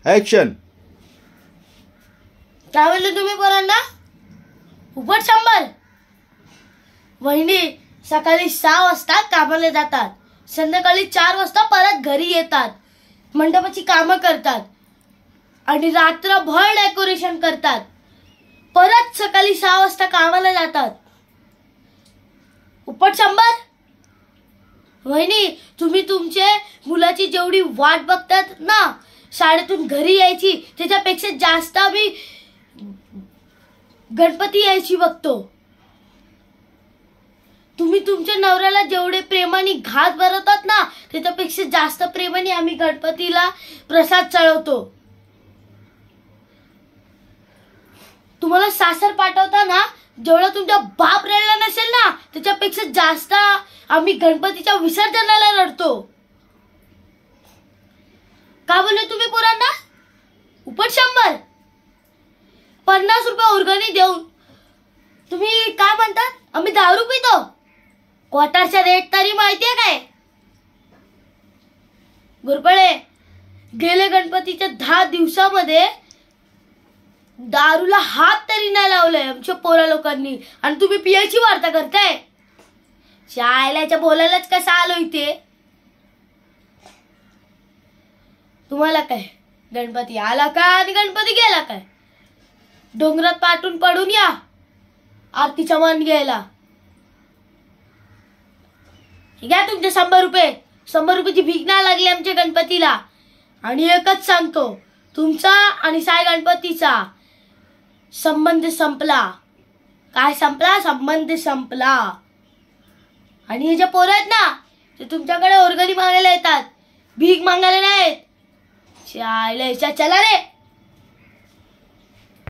Action. काय म्हणले तुम्ही पोरांना? उपट 100. वहिनी सकाळी 6 वाजता कामाला जातात, संध्याकाळी 4 वाजता परत घरी येतात, मंडपाची कामं करतात आणि रात्रभर डेकोरेशन करतात, परत सकाळी 6 वाजता कामाला जातात. उपट 100. वहिनी तुम्ही तुमच्या मुलाची जेवढी वाट बघतात ना शाळेतून घरी यायची, त्याच्यापेक्षा जास्त आम्ही गणपती यायची बघतो. तुम्ही तुमच्या नवऱ्याला जेवढे प्रेमाने घास भरवतात ना त्याच्यापेक्षा जास्त प्रेमाने आम्ही गणपतीला प्रसाद चढवतो. तुम्हाला सासर पाठवता ना जेवढा तुमचा बाप रडला नसेल ना त्याच्यापेक्षा जास्त आम्ही गणपतीच्या विसर्जनाला रडतो. का बोलले तुम्ही पोरांना? उपट 100. 50 रुपये वर्गणी देऊन तुम्ही काय म्हणतात आम्ही दारू पितो? क्वार्टरचा रेट तरी माहितीये काय? गुरपळे गेले गणपतीच्या 10 दिवसामध्ये दारूला हात तरी नाही लावलाय आमच्या पोरा लोकांनी आणि तुम्ही पियाची वार्ता करताय. शाळेच्या बोलायलाच कसं आलो इथे? तुम्हाला काय गणपती आला का आणि गणपती गेला काय? डोंगरात पाठून पडून या आरतीचा मान घ्यायला. घ्या तुमचे 100 रुपये. 100 रुपयाची भीक नाही लागली आमच्या गणपतीला. आणि एकच सांगतो, तुमचा आणि साई गणपतीचा संबंध संपला. काय संपला? संबंध संपला. आणि हे जे पोरं आहेत ना ते तुमच्याकडे वर्गणी मागायला येतात, भीक मागायला नाहीत. चला रे.